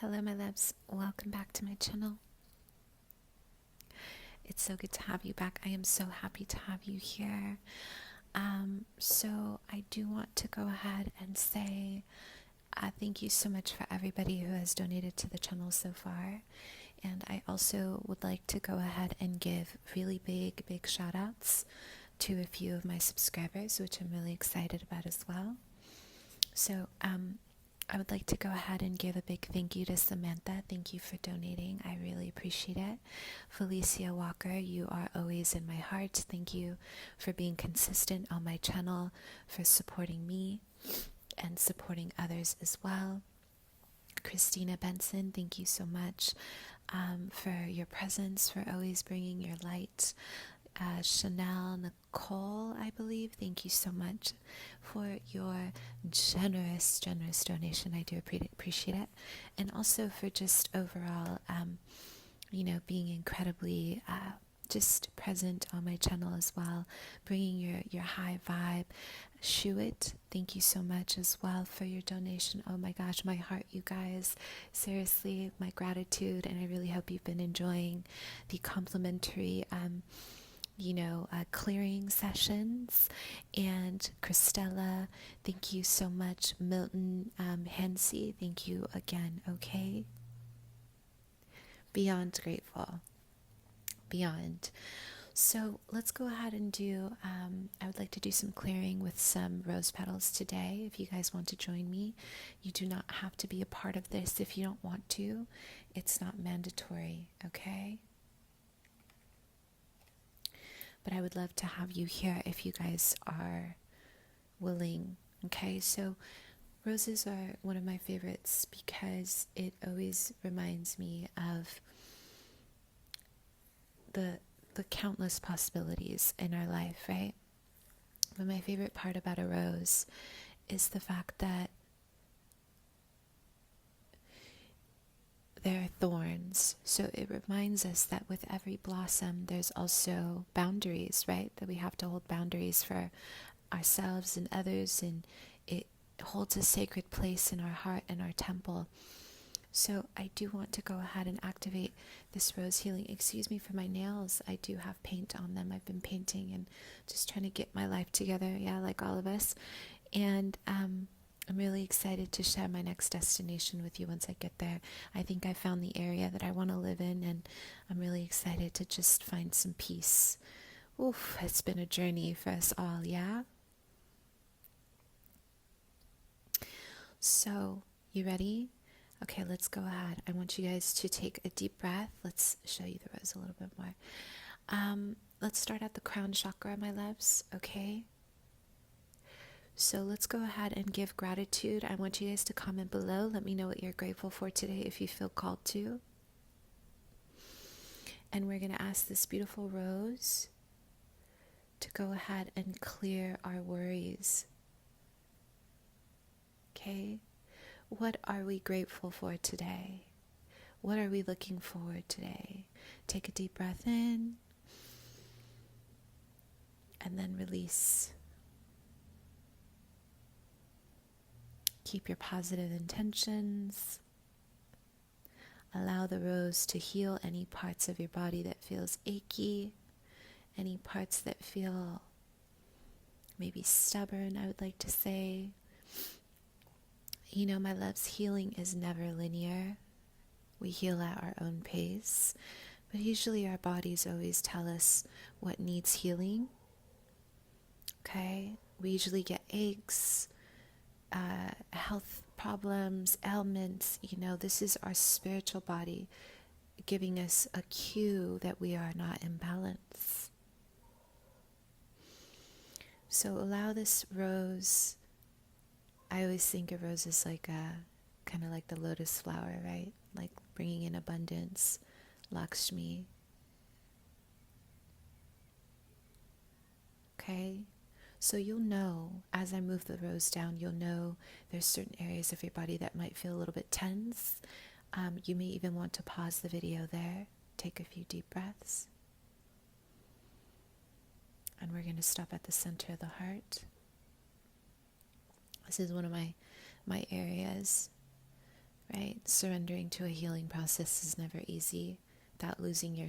Hello my loves, welcome back to my channel. It's so good to have you back. I am so happy to have you here. So I do want to go ahead and say thank you so much for everybody who has donated to the channel so far. And I also would like to go ahead and give really big shout outs to a few of my subscribers, which I'm really excited about as well. So I would like to go ahead and give a big thank you to Samantha. Thank you for donating. I really appreciate it. Felicia Walker, you are always in my heart. Thank you for being consistent on my channel, for supporting me and supporting others as well. Christina Benson, thank you so much for your presence, for always bringing your light. Chanel Nicole, I believe, thank you so much for your generous donation. I do appreciate it. And also for just overall, being incredibly just present on my channel as well, bringing your high vibe. Shuit, thank you so much as well for your donation. Oh my gosh, my heart, you guys. Seriously, my gratitude, and I really hope you've been enjoying the complimentary clearing sessions. And Christella, thank you so much. Milton Hensey, thank you again. Okay, beyond grateful, beyond. So let's go ahead and do I would like to do some clearing with some rose petals today. If you guys want to join me, you do not have to be a part of this if you don't want to. It's not mandatory, okay? But I would love to have you here if you guys are willing. Okay, so roses are one of my favorites because it always reminds me of the countless possibilities in our life, right? But my favorite part about a rose is the fact that there are thorns. So it reminds us that with every blossom, there's also boundaries, right? That we have to hold boundaries for ourselves and others, and it holds a sacred place in our heart and our temple. So I do want to go ahead and activate this rose healing. Excuse me for my nails. I do have paint on them. I've been painting and just trying to get my life together. Yeah, like all of us. And I'm really excited to share my next destination with you once I get there. I think I found the area that I want to live in, and I'm really excited to just find some peace. Oof, it's been a journey for us all, yeah? So, you ready? Okay, let's go ahead. I want you guys to take a deep breath. Let's show you the rose a little bit more. Let's start at the crown chakra, my loves, okay? So let's go ahead and give gratitude. I want you guys to comment below. Let me know what you're grateful for today if you feel called to. And we're going to ask this beautiful rose to go ahead and clear our worries. Okay? What are we grateful for today? What are we looking forward today? Take a deep breath in and then release. Keep your positive intentions. Allow the rose to heal any parts of your body that feels achy, any parts that feel maybe stubborn, I would like to say. You know, my loves, healing is never linear. We heal at our own pace, but usually our bodies always tell us what needs healing. Okay? We usually get aches, health problems, ailments. You know, this is our spiritual body giving us a cue that we are not in balance. So allow this rose. I always think of roses like kind of like the lotus flower, right? Like bringing in abundance, Lakshmi. Okay? So you'll know, as I move the rose down, you'll know there's certain areas of your body that might feel a little bit tense. You may even want to pause the video there, take a few deep breaths. And we're going to stop at the center of the heart. This is one of my areas, right? Surrendering to a healing process is never easy without losing your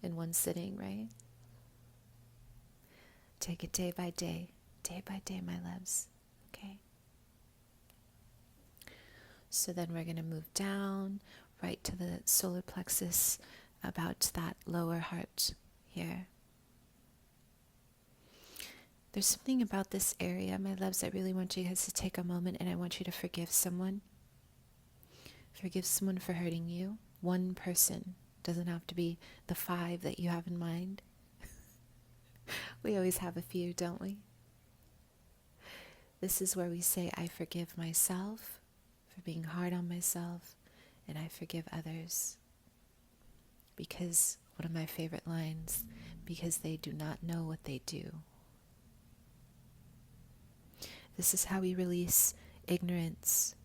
in one sitting, right? Take it day by day, my loves, okay? So then we're going to move down right to the solar plexus, about that lower heart here. There's something about this area, my loves, I really want you guys to take a moment, and I want you to forgive someone. Forgive someone for hurting you. One person. Doesn't have to be the 5 that you have in mind. We always have a few, don't we? This is where we say, I forgive myself for being hard on myself, and I forgive others. Because, one of my favorite lines, because they do not know what they do. This is how we release ignorance.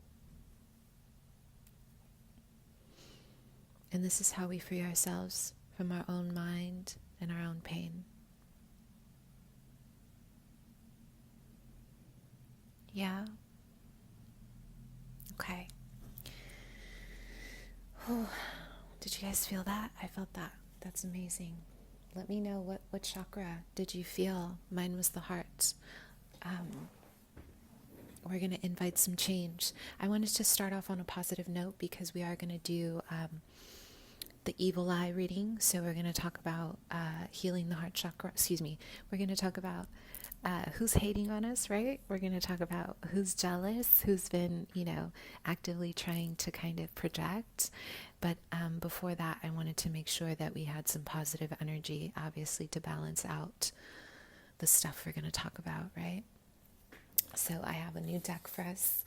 And this is how we free ourselves from our own mind and our own pain. Yeah? Okay. Oh, did you guys feel that? I felt that. That's amazing. Let me know what chakra did you feel? Mine was the heart. We're going to invite some change. I wanted to start off on a positive note because we are going to do the evil eye reading. So we're going to talk about healing the heart chakra. We're going to talk about who's hating on us, right? We're going to talk about who's jealous, who's been, actively trying to kind of project. But before that, I wanted to make sure that we had some positive energy, obviously, to balance out the stuff we're going to talk about, right? So I have a new deck for us.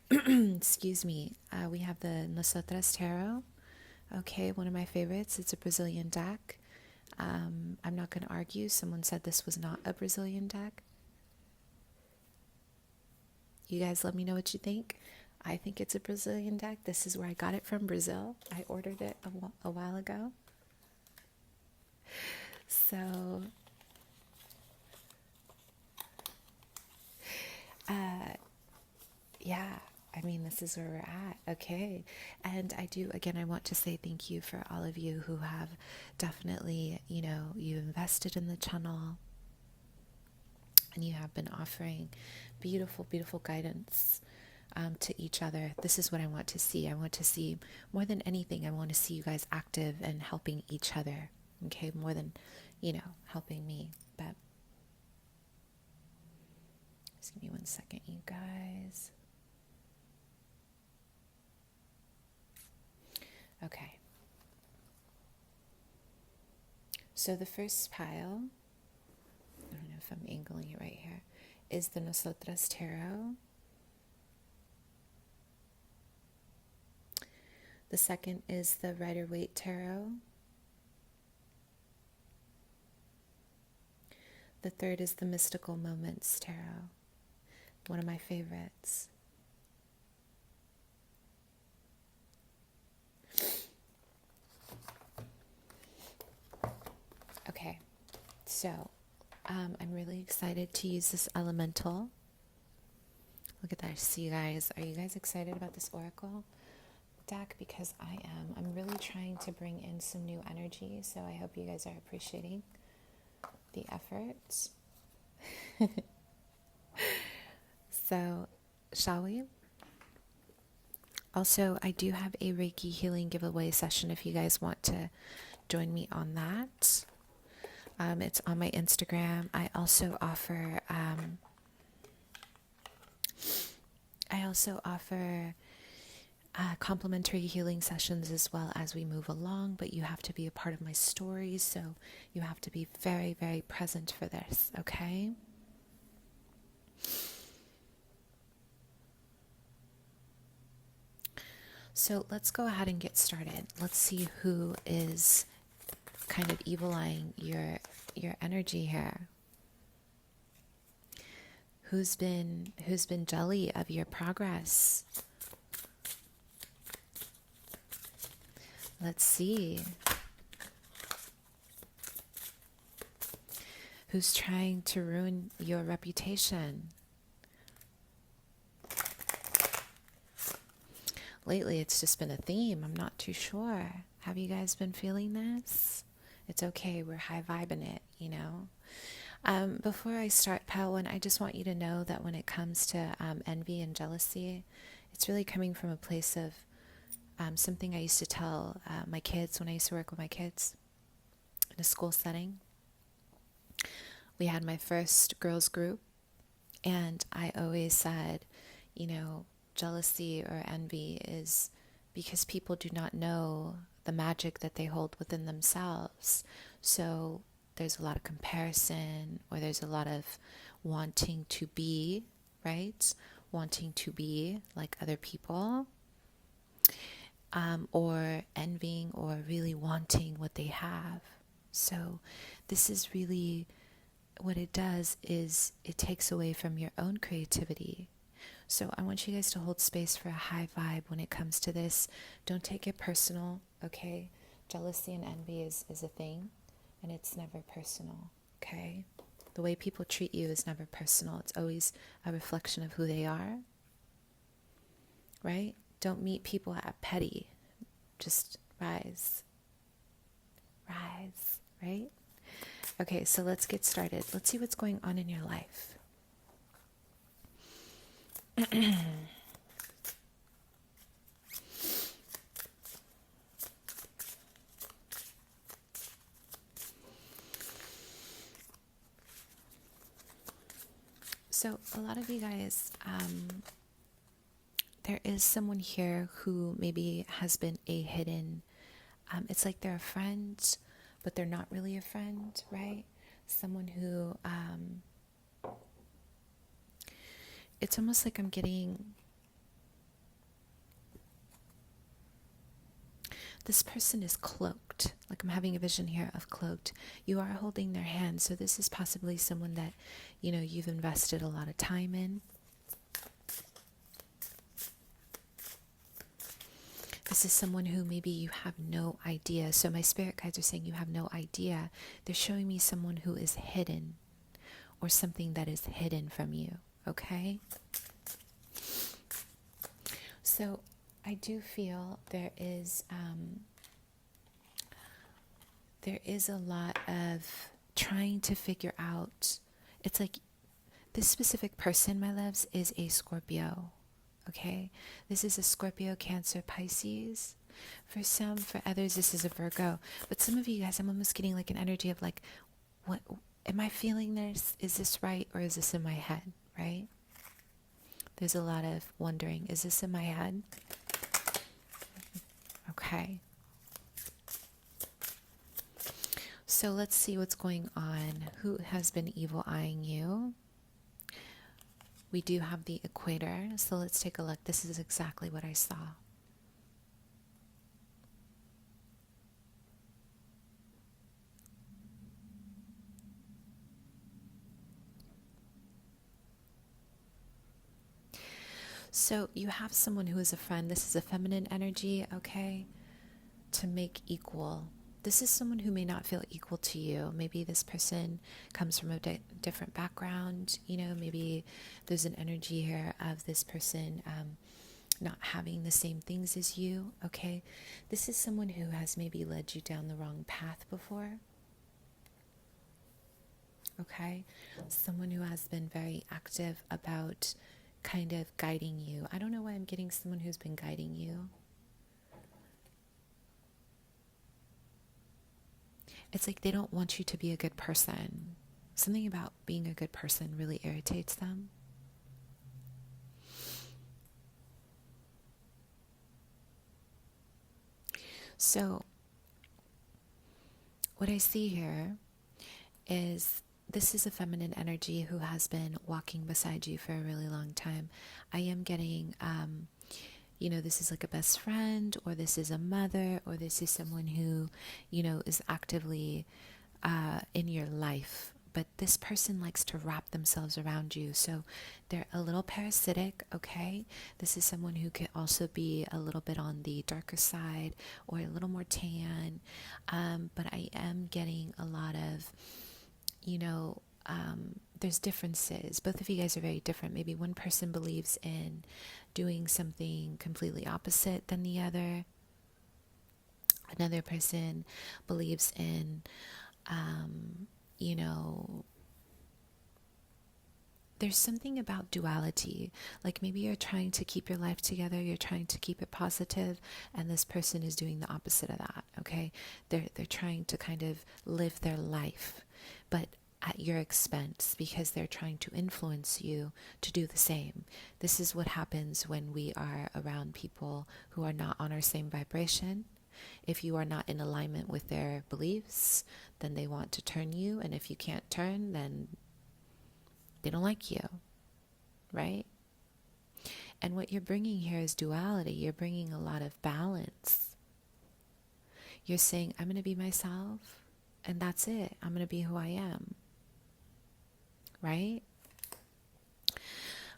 Excuse me. We have the Nosotras Tarot. Okay, one of my favorites. It's a Brazilian deck. I'm not going to argue. Someone said this was not a Brazilian deck. You guys let me know what you think. I think it's a Brazilian deck. This is where I got it from, Brazil. I ordered it a while ago. So, yeah, I mean, this is where we're at. Okay. And I want to say thank you for all of you who have definitely, you invested in the channel and you have been offering beautiful, beautiful guidance to each other. This is what I want to see. I want to see, more than anything, I want to see you guys active and helping each other. Okay. More than, helping me. But just give me 1 second, you guys. Okay. So the first pile, I don't know if I'm angling it right here, is the Nosotras Tarot. The second is the Rider-Waite Tarot. The third is the Mystical Moments Tarot, one of my favorites. Okay, so I'm really excited to use this elemental. Look at that. See, you guys, are you guys excited about this oracle deck? Because I am. I'm really trying to bring in some new energy, so I hope you guys are appreciating the effort. So, shall we? Also, I do have a Reiki healing giveaway session if you guys want to join me on that. It's on my Instagram. I also offer complimentary healing sessions as well as we move along, but you have to be a part of my stories, so you have to be very, very present for this, okay? So let's go ahead and get started. Let's see who is kind of evil-eyeing your energy here. Who's been jelly of your progress? Let's see. Who's trying to ruin your reputation? lately it's just been a theme. I'm not too sure. Have you guys been feeling this? It's okay. We're high vibing it, you know. Before I start, Palwan, I just want you to know that when it comes to envy and jealousy, it's really coming from a place of something I used to tell my kids when I used to work with my kids in a school setting. We had my first girls group, and I always said, you know, jealousy or envy is because people do not know the magic that they hold within themselves. So there's a lot of comparison, or there's a lot of wanting to be, right? Wanting to be like other people, or envying or really wanting what they have. So this is really what it does, is it takes away from your own creativity. So I want you guys to hold space for a high vibe when it comes to this. Don't take it personal, okay? Jealousy and envy is a thing, and it's never personal, okay? The way people treat you is never personal. It's always a reflection of who they are, right? Don't meet people at petty. Just rise, right? Okay, so let's get started. Let's see what's going on in your life. So a lot of you guys, there is someone here who maybe has been a hidden, it's like they're a friend, but they're not really a friend, right? Someone who, it's almost like I'm getting, this person is cloaked. Like I'm having a vision here of cloaked. You are holding their hand. So this is possibly someone that, you know, you've invested a lot of time in. This is someone who maybe you have no idea. So my spirit guides are saying you have no idea. They're showing me someone who is hidden, or something that is hidden from you. Okay? So I do feel there is a lot of trying to figure out. It's like this specific person, my loves, is a Scorpio. Okay, this is a Scorpio, Cancer, Pisces. For some, for others, this is a Virgo. But some of you guys, I'm almost getting like an energy of like, what am I feeling this? Is this right, or is this in my head, right? There's a lot of wondering, is this in my head? Okay. So let's see what's going on. Who has been evil eyeing you? We do have the equator, so let's take a look. This is exactly what I saw. So you have someone who is a friend. This is a feminine energy, okay? To make equal. This is someone who may not feel equal to you. Maybe this person comes from a different background. You know, maybe there's an energy here of this person not having the same things as you, okay? This is someone who has maybe led you down the wrong path before, okay? Someone who has been very active about kind of guiding you. I don't know why I'm getting someone who's been guiding you. It's like they don't want you to be a good person. Something about being a good person really irritates them. So, what I see here is this is a feminine energy who has been walking beside you for a really long time. I am getting, you know, this is like a best friend, or this is a mother, or this is someone who, you know, is actively in your life. But this person likes to wrap themselves around you. So they're a little parasitic, okay? This is someone who could also be a little bit on the darker side, or a little more tan. But I am getting a lot of, you know, there's differences. Both of you guys are very different. Maybe one person believes in doing something completely opposite than the other. Another person believes in, you know, there's something about duality. Like maybe you're trying to keep your life together, you're trying to keep it positive, and this person is doing the opposite of that, okay? They're trying to kind of live their life, but at your expense, because they're trying to influence you to do the same. This is what happens when we are around people who are not on our same vibration. If you are not in alignment with their beliefs, then they want to turn you, and if you can't turn, then they don't like you, right? And what you're bringing here is duality. You're bringing a lot of balance. You're saying, I'm going to be myself, and that's it. I'm going to be who I am, right?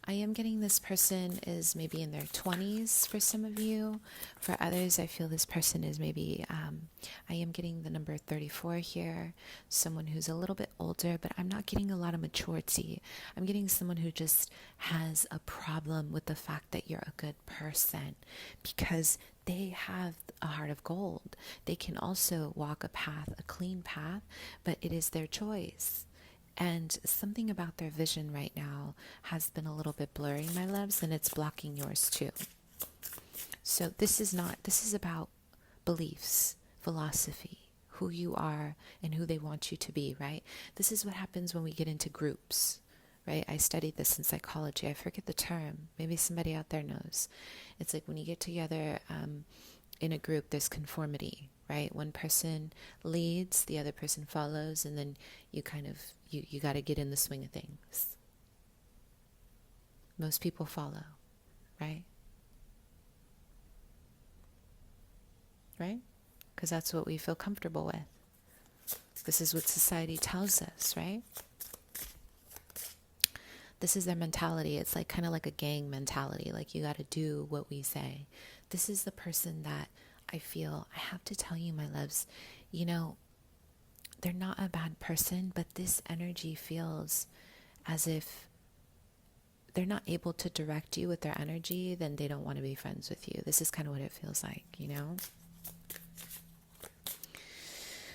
I am getting this person is maybe in their 20s for some of you. For others, I feel this person is maybe, I am getting the number 34 here, someone who's a little bit older, but I'm not getting a lot of maturity. I'm getting someone who just has a problem with the fact that you're a good person, because they have a heart of gold. They can also walk a path, a clean path, but it is their choice. And something about their vision right now has been a little bit blurry, my loves, and it's blocking yours too. So this is about beliefs, philosophy, who you are and who they want you to be, right? This is what happens when we get into groups, right? I studied this in psychology. I forget the term. Maybe somebody out there knows. It's like when you get together in a group, there's conformity, right? One person leads, the other person follows, and then you kind of, you got to get in the swing of things. Most people follow, right? Right? Because that's what we feel comfortable with. This is what society tells us, right? This is their mentality. It's like kind of like a gang mentality. Like you got to do what we say. This is the person that I feel, I have to tell you, my loves, you know, they're not a bad person, but this energy feels as if they're not able to direct you with their energy, then they don't want to be friends with you. This is kind of what it feels like, you know?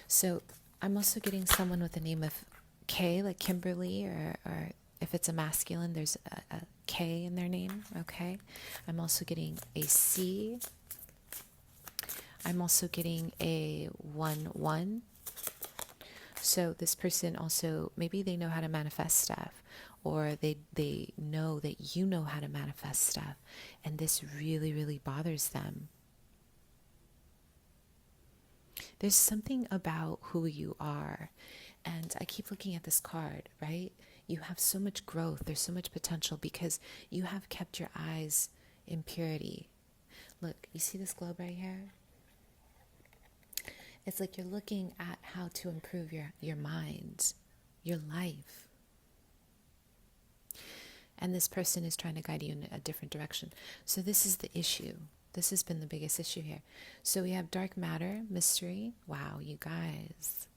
So I'm also getting someone with the name of K, like Kimberly, or if it's a masculine, there's a K in their name, okay? I'm also getting a C. I'm also getting a 1-1. So this person also, maybe they know how to manifest stuff, or they know that you know how to manifest stuff, and this really, really bothers them. There's something about who you are, and I keep looking at this card, right? You have so much growth, there's so much potential, because you have kept your eyes in purity. Look, you see this globe right here? It's like you're looking at how to improve your mind, your life. And this person is trying to guide you in a different direction. So this is the issue. This has been the biggest issue here. So we have dark matter, mystery. Wow, you guys.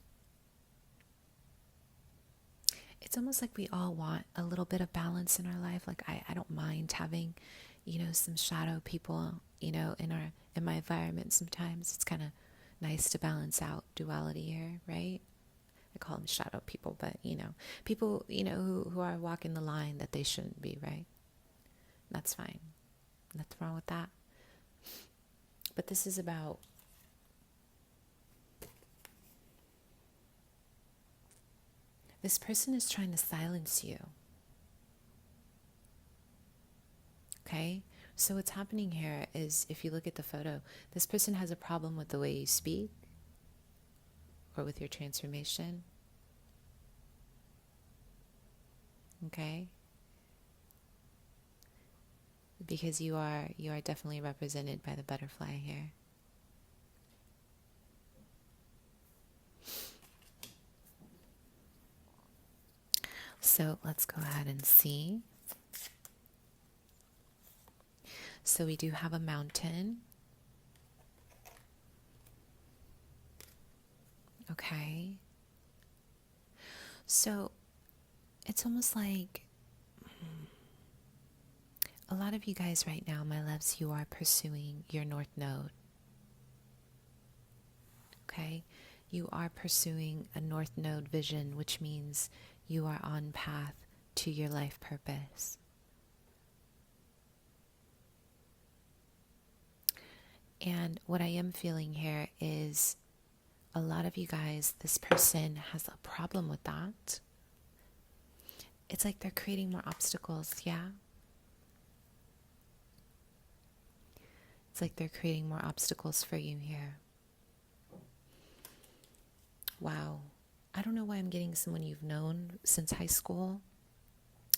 It's almost like we all want a little bit of balance in our life. Like I don't mind having, you know, some shadow people, you know, in my environment sometimes. It's kind of nice to balance out duality here, right? I call them shadow people, but, you know, people, you know, who are walking the line that they shouldn't be, right? That's fine. Nothing wrong with that. But this is about this person is trying to silence you. Okay? So what's happening here is, if you look at the photo, this person has a problem with the way you speak or with your transformation. Okay? Because you are definitely represented by the butterfly here. So let's go ahead and see. So we do have a mountain. Okay. So it's almost like a lot of you guys right now, my loves, you are pursuing your North Node. Okay? You are pursuing a North Node vision, which means you are on path to your life purpose. And what I am feeling here is a lot of you guys, this person has a problem with that. It's like they're creating more obstacles, yeah? It's like they're creating more obstacles for you here. Wow. I don't know why I'm getting someone you've known since high school.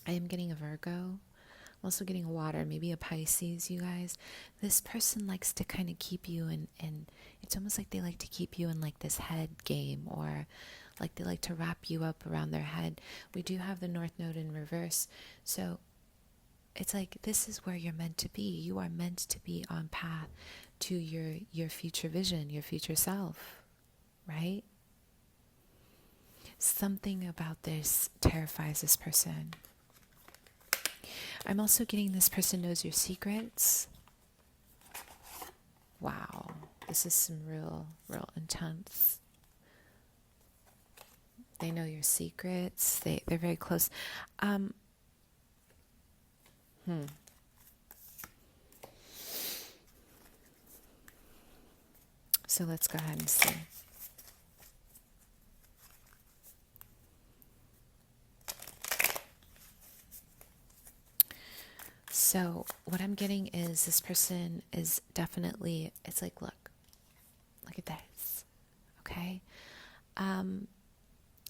I am getting a Virgo. I'm also getting a water, maybe a Pisces, you guys. This person likes to kind of keep you in, and it's almost like they like to keep you in like this head game, or like they like to wrap you up around their head. We do have the North Node in reverse. So it's like this is where you're meant to be. You are meant to be on path to your future vision, your future self, right? Something about this terrifies this person. I'm also getting this person knows your secrets. Wow. This is some real intense. They know your secrets. They're very close. So let's go ahead and see. So what I'm getting is this person is definitely, it's like, look at this, okay?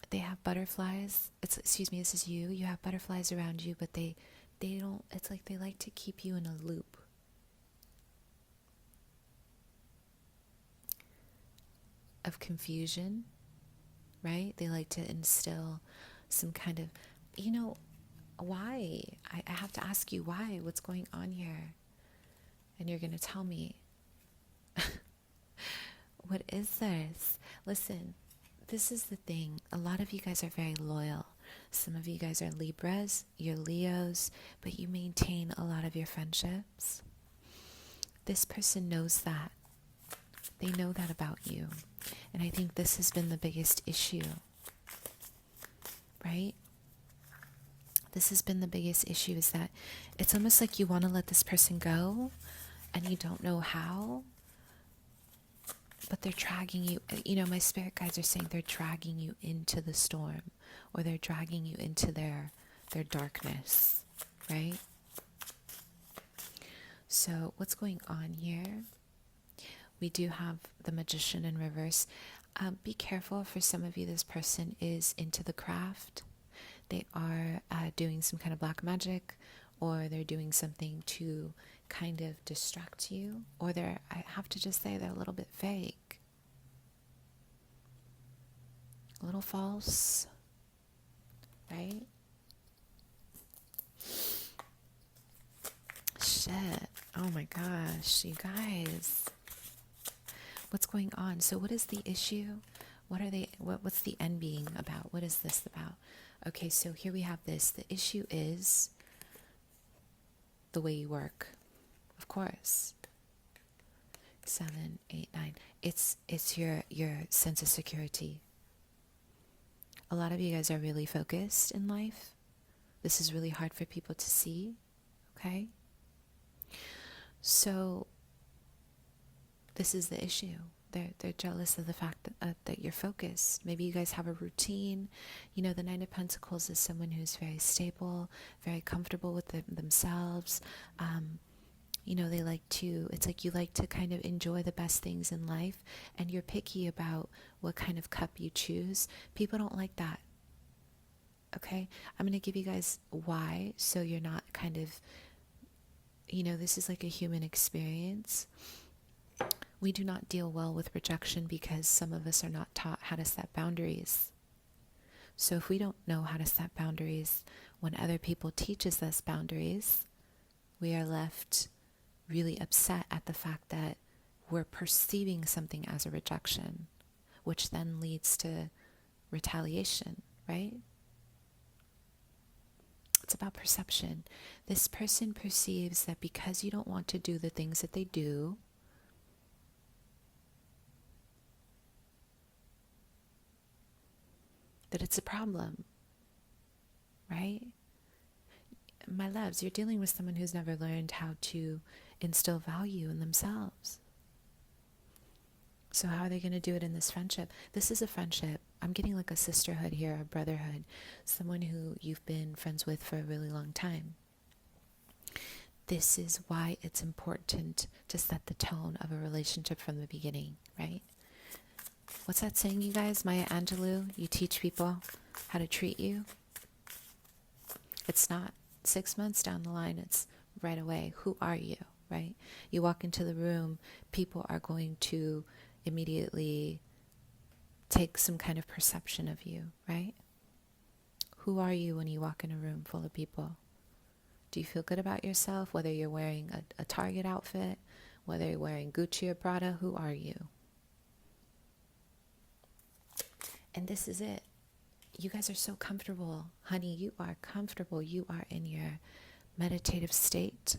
They have butterflies. Excuse me, this is you. You have butterflies around you, but they don't, it's like they like to keep you in a loop. Of confusion, right? They like to instill some kind of, why? I have to ask you why, what's going on here? And you're going to tell me. What is this? Listen, this is the thing. A lot of you guys are very loyal. Some of you guys are Libras, you're Leos, but you maintain a lot of your friendships. This person knows that. They know that about you. And I think this has been the biggest issue, right? This has been the biggest issue, is that it's almost like you want to let this person go and you don't know how, but they're dragging you. My spirit guides are saying they're dragging you into the storm, or they're dragging you into their darkness, right? So what's going on here? We do have the Magician in reverse. Be careful. For some of you, this person is into the craft. They are doing some kind of black magic, or they're doing something to kind of distract you, or I have to just say, they're a little bit fake. A little false, right? Shit. Oh my gosh, you guys. What's going on? So what is the issue? What's the end being about? What is this about? Okay, so here we have this. The issue is the way you work. Of course. 7, 8, 9. It's your sense of security. A lot of you guys are really focused in life. This is really hard for people to see. Okay? So this is the issue. They're jealous of the fact that you're focused. Maybe you guys have a routine. The Nine of Pentacles is someone who's very stable, very comfortable with themselves. They like to, it's like you like to kind of enjoy the best things in life, and you're picky about what kind of cup you choose. People don't like that. Okay? I'm going to give you guys why, so you're not kind of, this is like a human experience. We do not deal well with rejection because some of us are not taught how to set boundaries. So if we don't know how to set boundaries when other people teaches us boundaries, we are left really upset at the fact that we're perceiving something as a rejection, which then leads to retaliation, right? It's about perception. This person perceives that because you don't want to do the things that they do, that it's a problem, right? My loves, you're dealing with someone who's never learned how to instill value in themselves. So how are they going to do it in this friendship? This is a friendship. I'm getting like a sisterhood here, a brotherhood, someone who you've been friends with for a really long time. This is why it's important to set the tone of a relationship from the beginning, right? What's that saying, you guys? Maya Angelou, you teach people how to treat you. It's not 6 months down the line, it's right away. Who are you, right? You walk into the room, people are going to immediately take some kind of perception of you, right? Who are you when you walk in a room full of people? Do you feel good about yourself? Whether you're wearing a Target outfit, whether you're wearing Gucci or Prada, who are you? And this is it. You guys are so comfortable. Honey, you are comfortable. You are in your meditative state.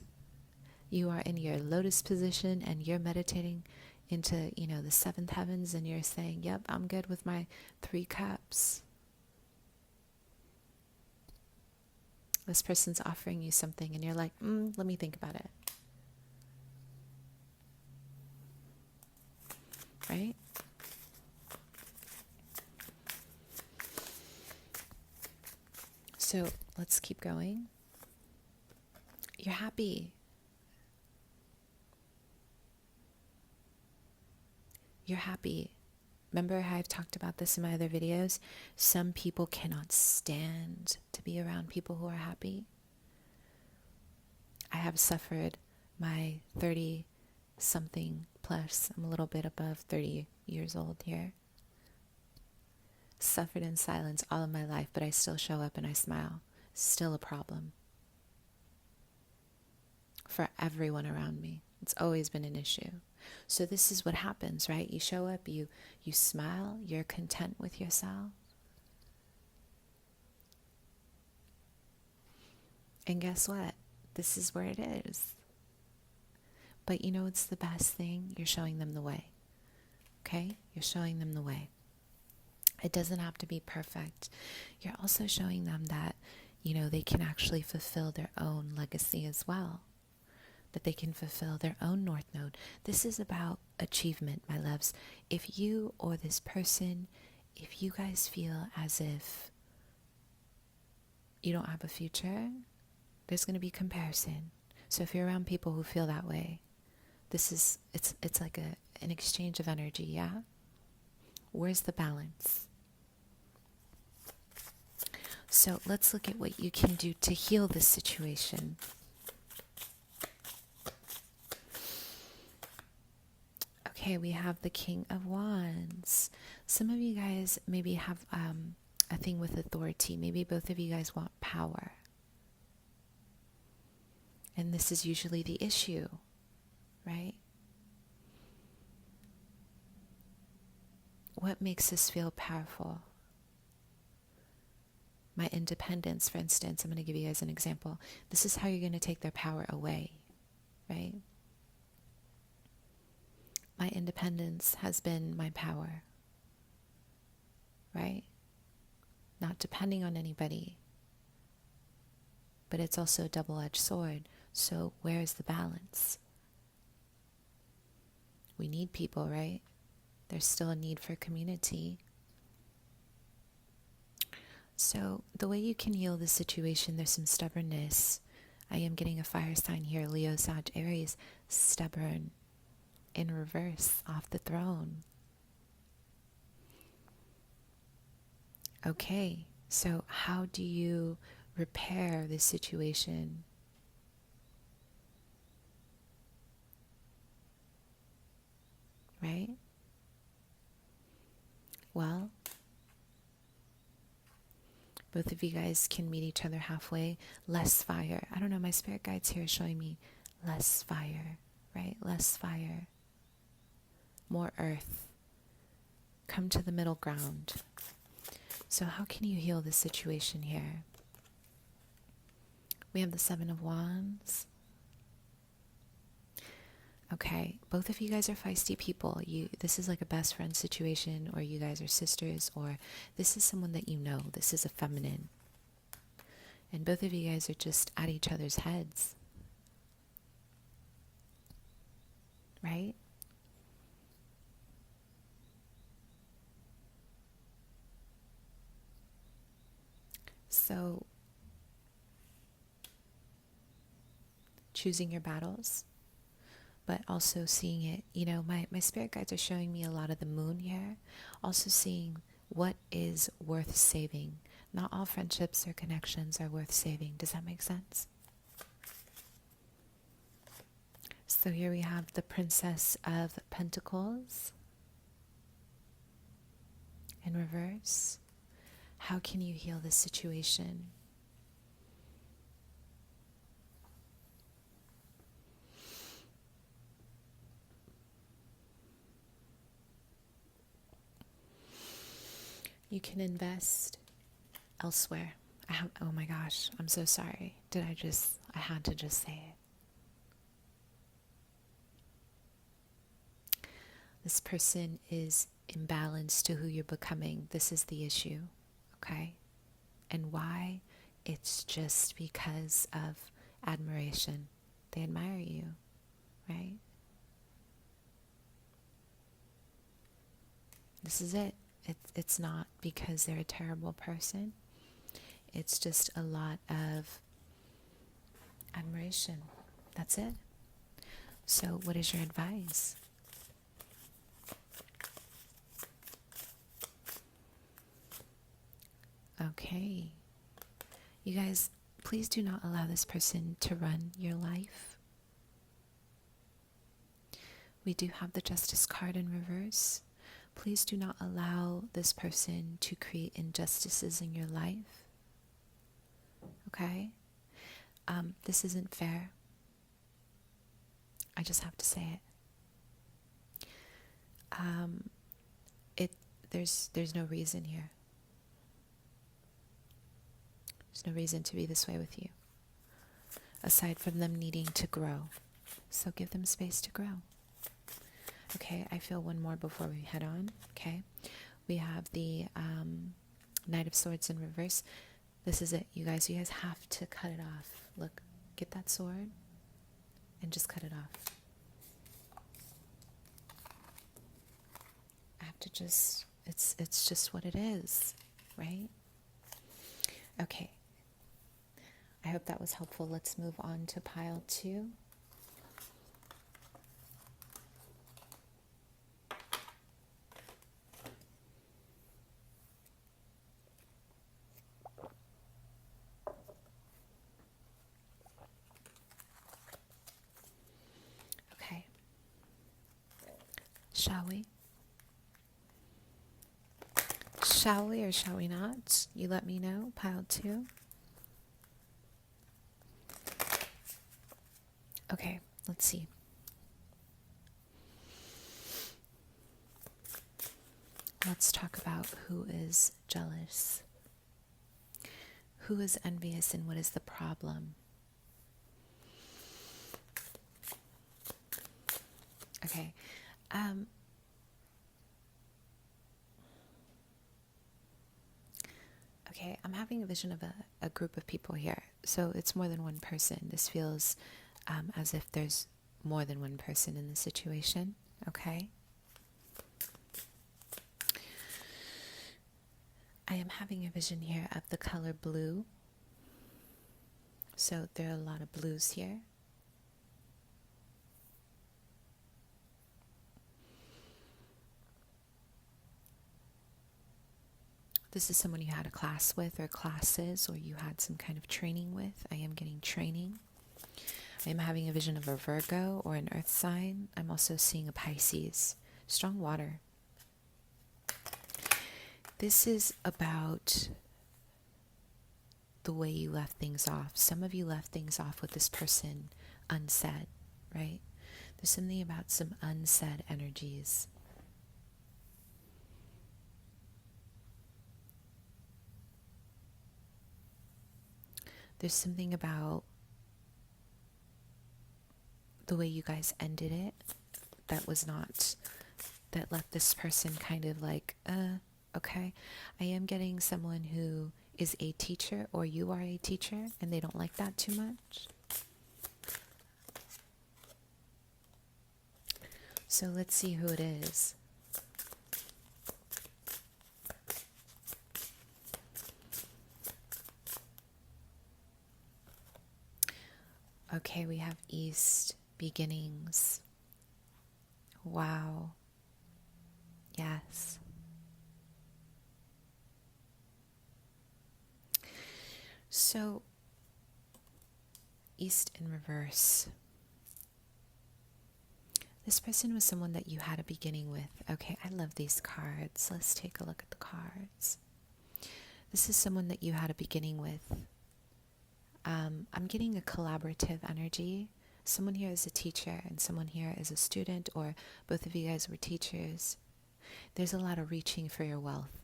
You are in your lotus position and you're meditating into, the seventh heavens, and you're saying, yep, I'm good with my 3 cups. This person's offering you something and you're like, let me think about it. Right? So let's keep going. You're happy. You're happy. Remember how I've talked about this in my other videos? Some people cannot stand to be around people who are happy. I have suffered my 30-something plus. I'm a little bit above 30 years old here. Suffered in silence all of my life, but I still show up and I smile. Still a problem for everyone around me. It's always been an issue. So this is what happens, right? You show up, you smile, you're content with yourself. And guess what? This is where it is. But it's the best thing? You're showing them the way. Okay? You're showing them the way. It doesn't have to be perfect. You're also showing them that, they can actually fulfill their own legacy as well. That they can fulfill their own North Node. This is about achievement, my loves. If you or this person, if you guys feel as if you don't have a future, there's going to be comparison. So if you're around people who feel that way, it's like an exchange of energy, yeah? Where's the balance? So let's look at what you can do to heal this situation. Okay, we have the King of Wands. Some of you guys maybe have a thing with authority. Maybe both of you guys want power. And this is usually the issue, right? What makes us feel powerful? My independence, for instance, I'm going to give you guys an example. This is how you're going to take their power away, right? My independence has been my power, right? Not depending on anybody. But it's also a double-edged sword. So where's the balance? We need people, right? There's still a need for community. So the way you can heal this situation, there's some stubbornness. I am getting a fire sign here, Leo, Sag, Aries, stubborn. In reverse, off the throne. Okay, so how do you repair this situation? Right? Well, both of you guys can meet each other halfway. Less fire. I don't know, my spirit guides here are showing me less fire, right? Less fire. More earth. Come to the middle ground. So how can you heal this situation here? We have the Seven of Wands. Okay, both of you guys are feisty people. This is like a best friend situation, or you guys are sisters, or this is someone that you know. This is a feminine. And both of you guys are just at each other's heads. Right? So, choosing your battles, but also seeing it, my spirit guides are showing me a lot of the moon here. Also seeing what is worth saving. Not all friendships or connections are worth saving. Does that make sense? So here we have the Princess of Pentacles in reverse. How can you heal this situation? You can invest elsewhere. Oh my gosh, I'm so sorry. I had to just say it. This person is imbalanced to who you're becoming. This is the issue, okay? And why? It's just because of admiration. They admire you, right? This is it. It's not because they're a terrible person. It's just a lot of admiration. That's it. So what is your advice? Okay. You guys, please do not allow this person to run your life. We do have the Justice card in reverse. Please do not allow this person to create injustices in your life. Okay? This isn't fair. I just have to say it. There's no reason here. There's no reason to be this way with you, aside from them needing to grow. So give them space to grow. Okay, I feel one more before we head on. Okay, we have the Knight of Swords in reverse. This is it, you guys. You guys have to cut it off. Look, get that sword and just cut it off. I have to just, it's just what it is, right? Okay. I hope that was helpful. Let's move on to pile 2. Okay. Shall we? Shall we or shall we not? You let me know. Pile 2. Okay, let's see. Let's talk about who is jealous. Who is envious and what is the problem? Okay. Okay, I'm having a vision of a group of people here. So it's more than one person. This feels as if there's more than one person in the situation. Okay? I am having a vision here of the color blue. So there are a lot of blues here. This is someone you had a class with or classes, or you had some kind of training with. I am getting training. I am having a vision of a Virgo or an earth sign. I'm also seeing a Pisces. Strong water. This is about the way you left things off. Some of you left things off with this person unsaid, right? There's something about some unsaid energies. There's something about the way you guys ended it that was not, that left this person kind of like, okay. I am getting someone who is a teacher, or you are a teacher, and they don't like that too much. So let's see who it is. Okay, we have East beginnings. Wow. Yes. So, East in reverse. This person was someone that you had a beginning with. Okay, I love these cards. Let's take a look at the cards. This is someone that you had a beginning with. I'm getting a collaborative energy. Someone here is a teacher and someone here is a student, or both of you guys were teachers. There's a lot of reaching for your wealth.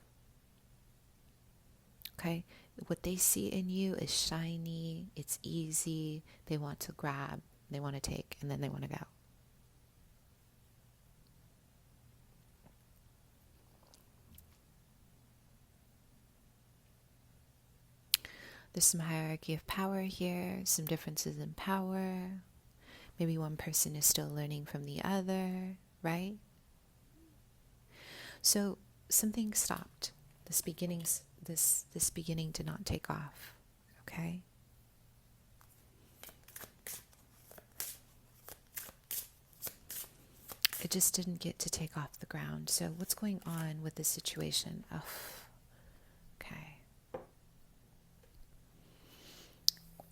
Okay? What they see in you is shiny, it's easy, they want to grab, they want to take, and then they want to go. There's some hierarchy of power here, some differences in power. Maybe one person is still learning from the other, right? So something stopped. This beginning did not take off, okay? It just didn't get to take off the ground. So what's going on with this situation? Oh, okay.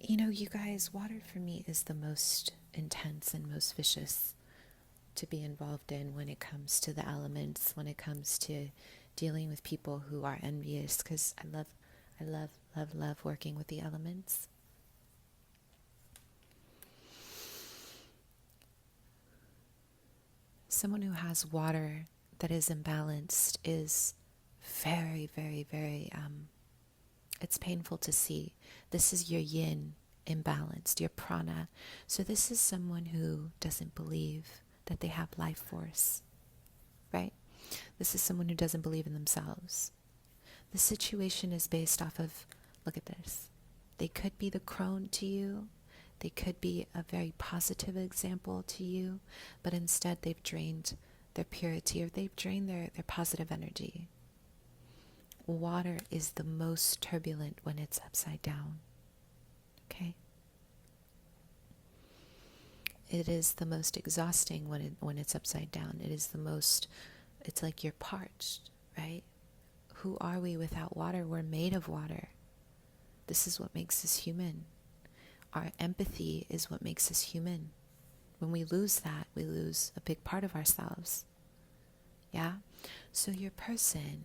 You know, you guys, water for me is the most intense and most vicious to be involved in when it comes to the elements, when it comes to dealing with people who are envious, because I love working with the elements. Someone who has water that is imbalanced is very, very, very, it's painful to see. This is your yin imbalanced, your prana. So this is someone who doesn't believe that they have life force, right? This is someone who doesn't believe in themselves. The situation is based off of, look at this. They could be the crone to you. They could be a very positive example to you, but instead they've drained their purity, or they've drained their positive energy. Water is the most turbulent when it's upside down. Okay? It is the most exhausting when it's upside down. It's like you're parched, right? Who are we without water? We're made of water. This is what makes us human. Our empathy is what makes us human. When we lose that, we lose a big part of ourselves. Yeah? So your person,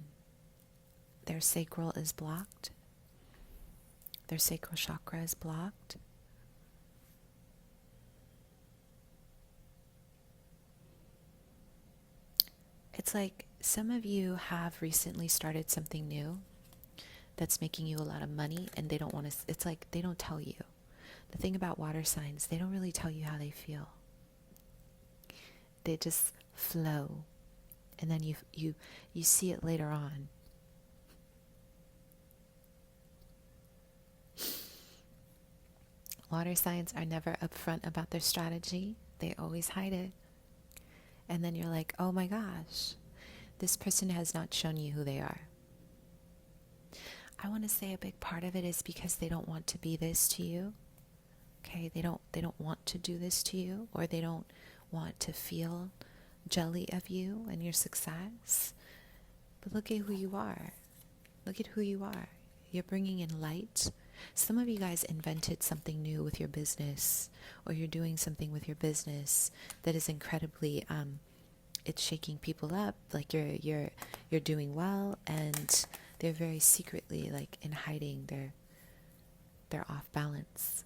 their sacral is blocked. Their sacral chakra is blocked. It's like some of you have recently started something new that's making you a lot of money, and they don't want to, it's like they don't tell you. The thing about water signs, they don't really tell you how they feel. They just flow. And then you see it later on. Water signs are never upfront about their strategy. They always hide it. And then you're like, oh my gosh, this person has not shown you who they are. I want to say a big part of it is because they don't want to be this to you. Okay, they don't want to do this to you, or they don't want to feel jelly of you and your success. But look at who you are. Look at who you are. You're bringing in light. Some of you guys invented something new with your business, or you're doing something with your business that is incredibly, it's shaking people up. Like you're doing well, and they're very secretly, like in hiding, they're off balance.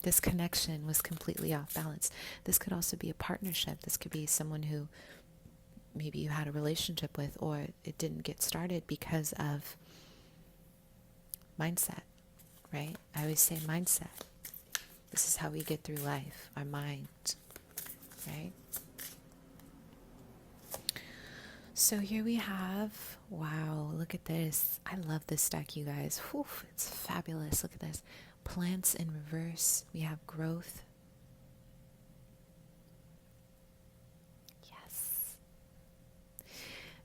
This connection was completely off balance. This could also be a partnership. This could be someone who maybe you had a relationship with, or it didn't get started because of mindset, right? I always say mindset. This is how we get through life, our mind, right? So here we have, wow, look at this. I love this deck, you guys. Whew, it's fabulous. Look at this. Plants in reverse. We have growth. Yes.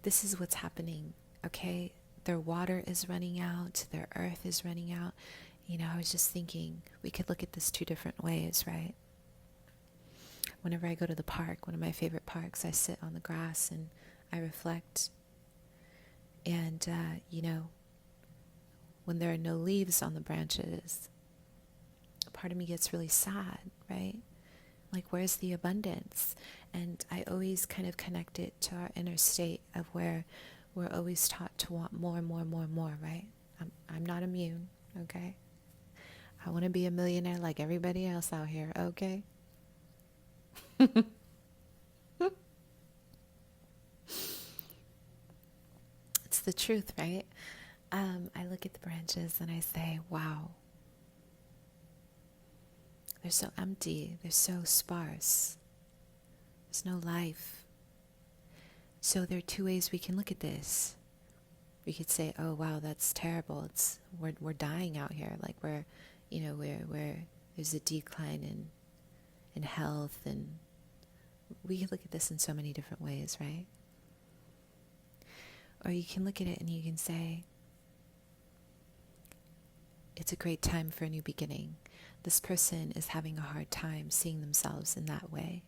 This is what's happening, okay? Their water is running out. Their earth is running out. You know, I was just thinking we could look at this two different ways, right? Whenever I go to the park, one of my favorite parks, I sit on the grass and I reflect. And, you know, when there are no leaves on the branches, part of me gets really sad, right? Like, where's the abundance? And I always kind of connect it to our inner state of where we're always taught to want more and more and more and more, right? I'm not immune, okay? I want to be a millionaire like everybody else out here, okay? It's the truth, right? I look at the branches and I say, wow, they're so empty. They're so sparse. There's no life. So there are two ways we can look at this. We could say, oh, wow, that's terrible. We're dying out here. Like we're there's a decline in health, and we can look at this in so many different ways, right? Or you can look at it and you can say, it's a great time for a new beginning. This person is having a hard time seeing themselves in that way.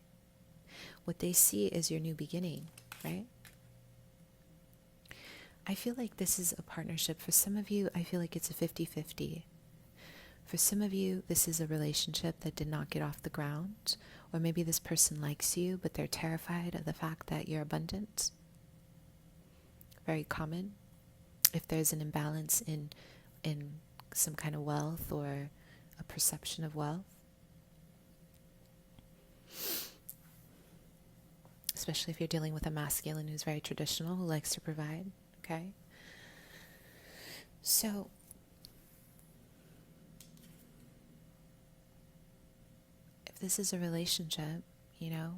What they see is your new beginning, right? I feel like this is a partnership. For some of you, I feel like it's a 50-50. For some of you, this is a relationship that did not get off the ground. Or maybe this person likes you, but they're terrified of the fact that you're abundant. Very common. If there's an imbalance in some kind of wealth or a perception of wealth. Especially if you're dealing with a masculine who's very traditional, who likes to provide. Okay? So, if this is a relationship, you know,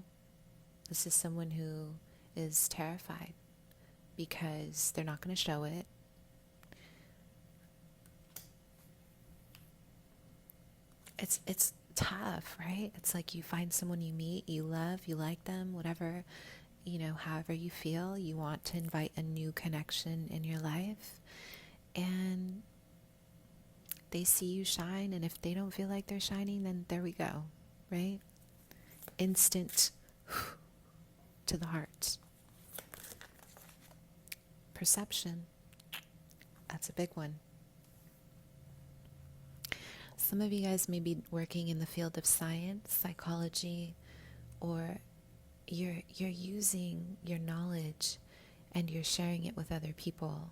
this is someone who is terrified because they're not going to show it. It's tough, right? It's like you find someone you meet, you love, you like them, whatever, you know, however you feel, you want to invite a new connection in your life, and they see you shine, and if they don't feel like they're shining, then there we go, right? Instant to the heart. Perception, that's a big one. Some of you guys may be working in the field of science, psychology, or you're using your knowledge and you're sharing it with other people.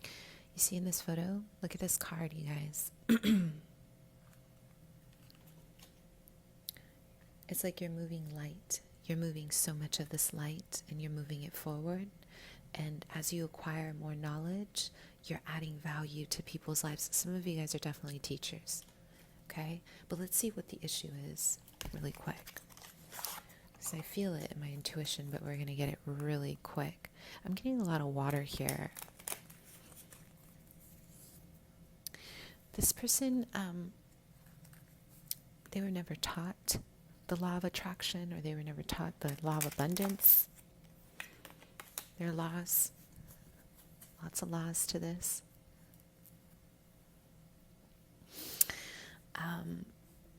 You see in this photo? Look at this card, you guys. It's like you're moving light. You're moving so much of this light and you're moving it forward. And as you acquire more knowledge, you're adding value to people's lives. Some of you guys are definitely teachers, okay? But let's see what the issue is really quick. Because I feel it in my intuition, but we're going to get it really quick. I'm getting a lot of water here. This person, they were never taught the law of attraction, or they were never taught the law of abundance. There are laws, lots of laws to this.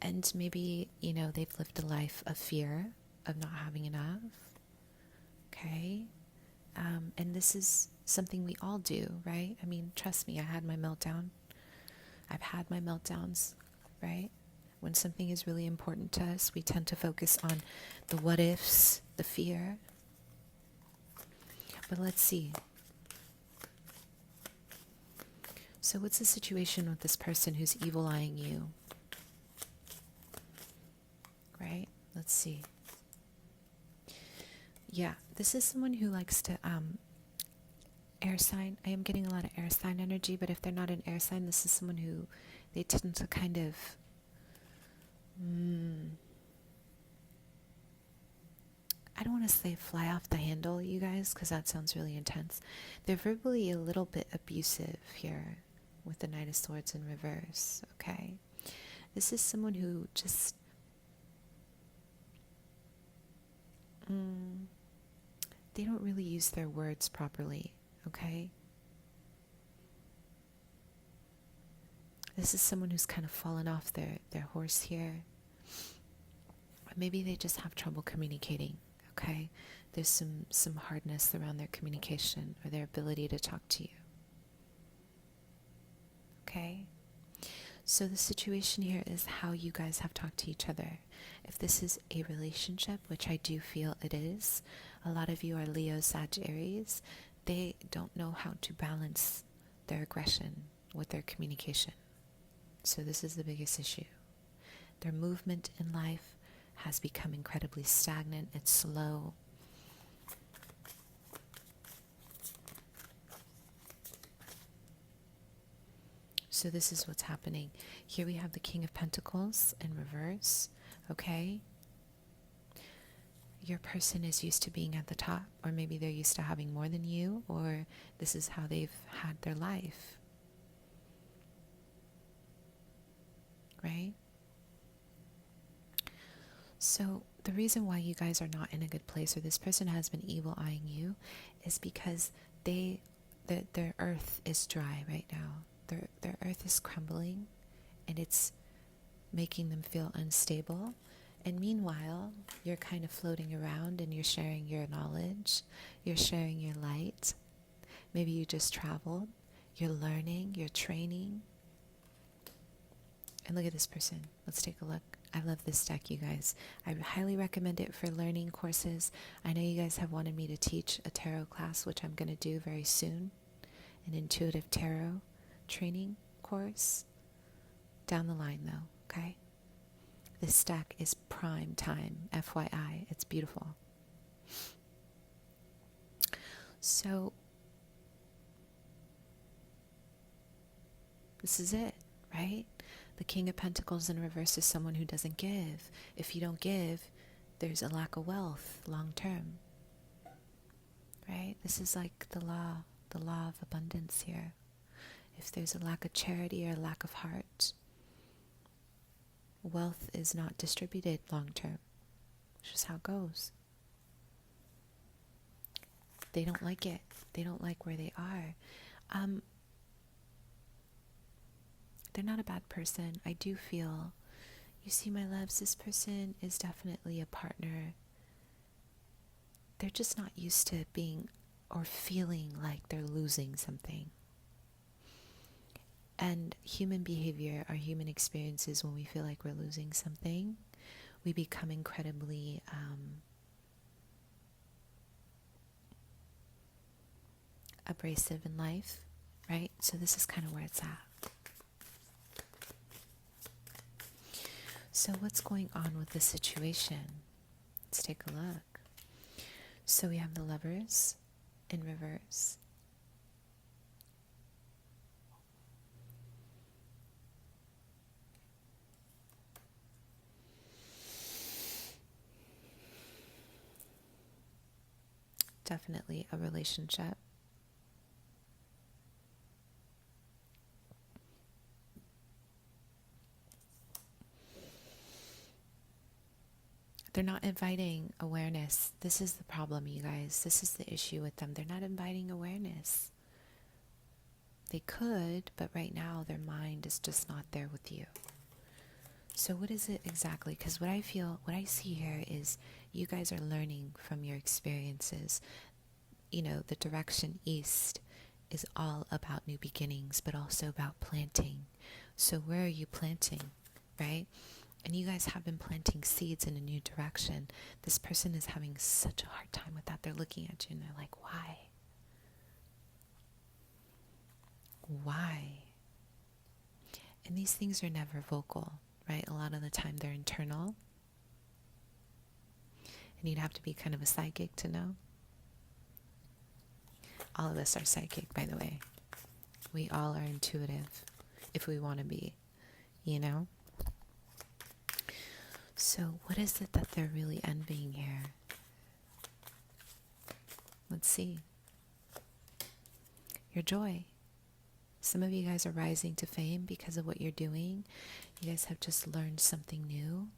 And maybe, you know, they've lived a life of fear, of not having enough. Okay? And this is something we all do, right? I mean, trust me, I had my meltdown. I've had my meltdowns, right? When something is really important to us, we tend to focus on the what ifs, the fear. But let's see. So what's the situation with this person who's evil-eyeing you? Right? Let's see. Yeah, this is someone who likes to air sign. I am getting a lot of air sign energy, but if they're not an air sign, this is someone who they tend to kind of I don't want to say fly off the handle, you guys, because that sounds really intense. They're verbally a little bit abusive here with the Knight of Swords in reverse, okay? This is someone who just they don't really use their words properly, okay? This is someone who's kind of fallen off their horse here. Or maybe they just have trouble communicating, okay? There's some hardness around their communication or their ability to talk to you. Okay? So the situation here is how you guys have talked to each other. If this is a relationship, which I do feel it is, a lot of you are Leo, Sag, Aries, they don't know how to balance their aggression with their communication. So this is the biggest issue. Their movement in life has become incredibly stagnant. It's slow. So this is what's happening. Here we have the King of Pentacles in reverse, okay? Your person is used to being at the top, or maybe they're used to having more than you, or this is how they've had their life, right? So the reason why you guys are not in a good place, or this person has been evil eyeing you, is because their earth is dry right now. Their earth is crumbling, and it's making them feel unstable. And meanwhile, you're kind of floating around and you're sharing your knowledge, you're sharing your light. Maybe you just traveled, you're learning, you're training. And look at this person. Let's take a look. I love this deck, you guys. I highly recommend it for learning courses. I know you guys have wanted me to teach a tarot class, which I'm going to do very soon. An intuitive tarot training course. Down the line, though, okay? This deck is prime time, FYI. It's beautiful. So, this is it, right? The King of Pentacles in reverse is someone who doesn't give. If you don't give, there's a lack of wealth long term, right? This is like the law of abundance here. If there's a lack of charity or a lack of heart, wealth is not distributed long term. It's just how it goes. They don't like it. They don't like where they are. They're not a bad person. I do feel, you see, my loves, this person is definitely a partner. They're just not used to being or feeling like they're losing something. And human behavior, our human experiences, when we feel like we're losing something, we become incredibly abrasive in life, right? So this is kind of where it's at. So what's going on with the situation? Let's take a look. So we have the Lovers in reverse. Definitely a relationship. They're not inviting awareness. This is the problem, you guys. This is the issue with them. They're not inviting awareness. They could, but right now their mind is just not there with you. So what is it exactly? Because what I see here is you guys are learning from your experiences. You know, the direction east is all about new beginnings, but also about planting. So where are you planting, right? And you guys have been planting seeds in a new direction. This person is having such a hard time with that. They're looking at you and they're like, why? Why? And these things are never vocal, right? A lot of the time they're internal. And you'd have to be kind of a psychic to know. All of us are psychic, by the way. We all are intuitive if we want to be, you know? So what is it that they're really envying here? Let's see. Your joy. Some of you guys are rising to fame because of what you're doing. You guys have just learned something new.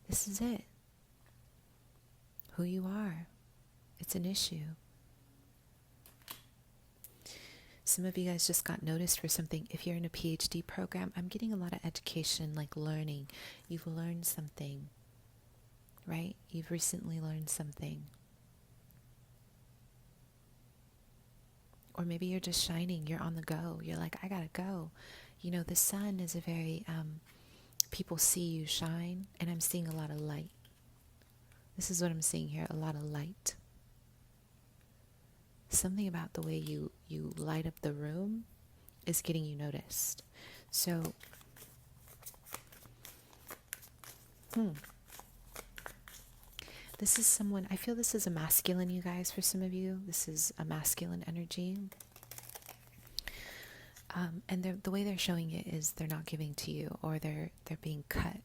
This is it. Who you are. It's an issue. Some of you guys just got noticed for something. If you're in a PhD program, I'm getting a lot of education, like learning. You've learned something, right? You've recently learned something. Or maybe you're just shining. You're on the go. You're like, I gotta go. You know, the sun is a very, people see you shine, and I'm seeing a lot of light. This is what I'm seeing here, a lot of light. Something about the way you light up the room is getting you noticed. So, this is someone, I feel this is a masculine, you guys, for some of you. This is a masculine energy. And the way they're showing it is they're not giving to you, or they're being cut,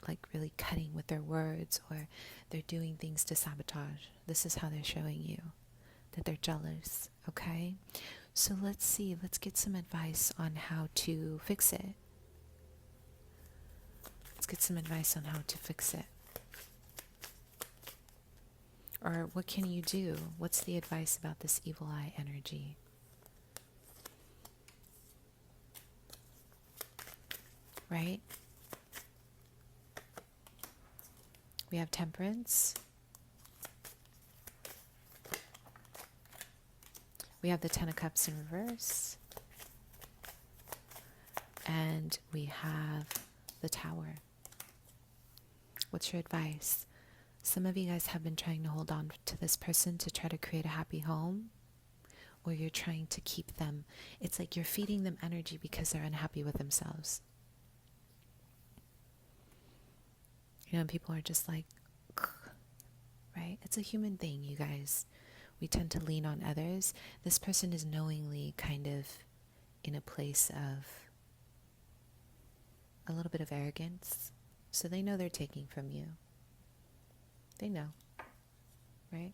like really cutting with their words, or they're doing things to sabotage. This is how they're showing you that they're jealous, okay? So let's see, let's get some advice on how to fix it. Let's get some advice on how to fix it. Or what can you do? What's the advice about this evil eye energy? Right? We have Temperance. We have the Ten of Cups in reverse. And we have the Tower. What's your advice? Some of you guys have been trying to hold on to this person to try to create a happy home, or you're trying to keep them. It's like you're feeding them energy because they're unhappy with themselves. You know, people are just like, right? It's a human thing, you guys. We tend to lean on others. This person is knowingly kind of in a place of a little bit of arrogance. So they know they're taking from you. They know, right?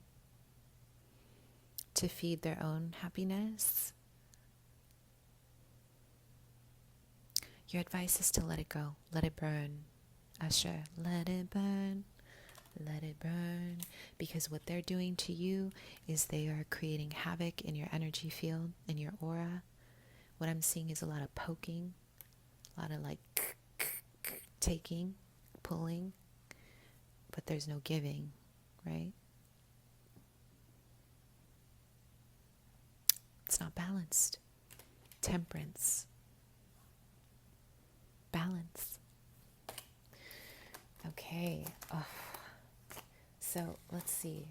To feed their own happiness. Your advice is to let it go. Let it burn. Usher, let it burn. Let it burn. Because what they're doing to you is they are creating havoc in your energy field, in your aura. What I'm seeing is a lot of poking, a lot of like taking, pulling, but there's no giving, right? It's not balanced. Temperance. Balance. Okay. Oh. So let's see.